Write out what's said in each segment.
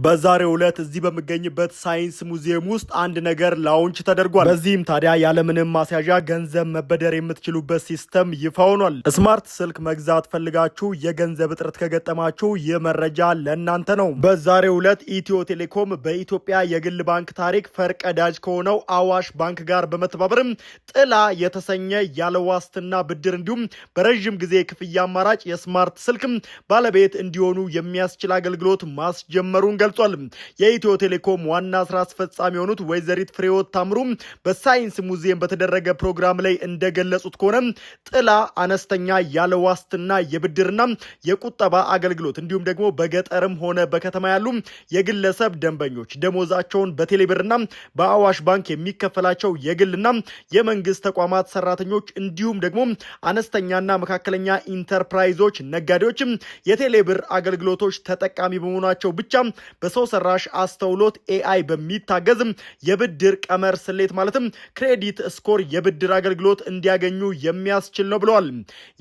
በዛሬው ዕለት እዚህ በሚገኝበት ሳይንስ ሙዚየም ውስጥ አንድ ነገር ላውንች ተደርጓል። በዚህም ታዲያ ያለምንም ማስያዣ ገንዘብ መበደር የምትችሉበት ሲስተም ይፋ ሆኗል። ስማርት ስልክ መግዛት ፈልጋችሁ የገንዘብ እጥረት ከገጠማችሁ ይህ መረጃ ለእናንተ ነው። በዛሬው ዕለት ኢትዮ ቴሌኮም በኢትዮጵያ የግል ባንክ ታሪክ ፈርቀዳጅ ከሆነው አዋሽ ባንክ ጋር በመተባበርም ጥላ የተሰኘ ያለ ዋስትና ብድር እንዲሁም በረዥም ጊዜ ክፍያ አማራጭ የስማርት ስልክ ባለቤት እንዲሆኑ የሚያስችል አገልግሎት ማስጀመሩን ገልጿል። የኢትዮ ቴሌኮም ዋና ስራ አስፈጻሚ የሆኑት ወይዘሪት ፍሬህይወት ታምሩ በሳይንስ ሙዚየም በተደረገ ፕሮግራም ላይ እንደገለጹት ከሆነ ጥላ አነስተኛ ያለ ዋስትና የብድርና የቁጠባ አገልግሎት እንዲሁም ደግሞ በገጠርም ሆነ በከተማ ያሉ የግለሰብ ደንበኞች ደሞዛቸውን በቴሌብርና በአዋሽ ባንክ የሚከፈላቸው የግልና የመንግስት ተቋማት ሰራተኞች እንዲሁም ደግሞ አነስተኛና መካከለኛ ኢንተርፕራይዞች ነጋዴዎች የቴሌብር አገልግሎቶች ተጠቃሚ በመሆናቸው ብቻ በሰው ሰራሽ አስተውሎት ኤአይ በሚታገዝ የብድር ቀመር ስሌት ማለትም ክሬዲት ስኮር የብድር አገልግሎት እንዲያገኙ የሚያስችል ነው ብለዋል።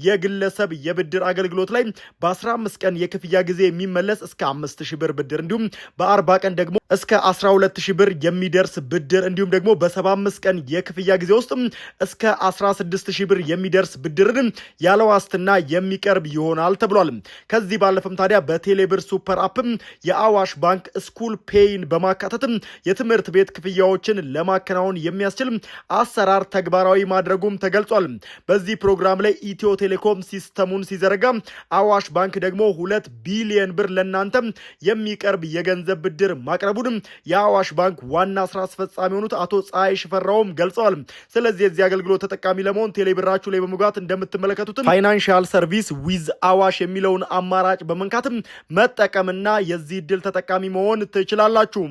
የግለሰብ የብድር አገልግሎት ላይ በ15 ቀን የክፍያ ጊዜ የሚመለስ እስከ 5000 ብር ብድር እንዲሁም በ40 ቀን ደግሞ እስከ 12000 ብር የሚደርስ ብድር እንዲሁም ደግሞ በ75 ቀን የክፍያ ጊዜ ውስጥ እስከ 16000 ብር የሚደርስ ብድርን ያለ ዋስትና የሚቀርብ ይሆናል ተብሏል። ከዚህ ባለፈም ታዲያ በቴሌብር ሱፐር አፕ የአዋሽ ባንክ ስኩል ፔይን በማካተትም የትምህርት ቤት ክፍያዎችን ለማከናወን የሚያስችል አሰራር ተግባራዊ ማድረጉም ተገልጿል። በዚህ ፕሮግራም ላይ ኢትዮ ቴሌኮም ሲስተሙን ሲዘረጋ አዋሽ ባንክ ደግሞ 2 ቢሊዮን ብር ለናንተ የሚቀርብ የገንዘብ ብድር ማቅረቡን የአዋሽ ባንክ ዋና ስራ አስፈጻሚ የሆኑት አቶ ፀሐይ ሽፈራውም ገልጸዋል። ስለዚህ የዚህ አገልግሎት ተጠቃሚ ለመሆን ቴሌብራችሁ ላይ በመግባት እንደምትመለከቱት ፋይናንሻል ሰርቪስ ዊዝ አዋሽ የሚለውን አማራጭ በመንካትም መጠቀምና የዚህ እድል ተጠቃሚ መሆን ትችላላችሁ።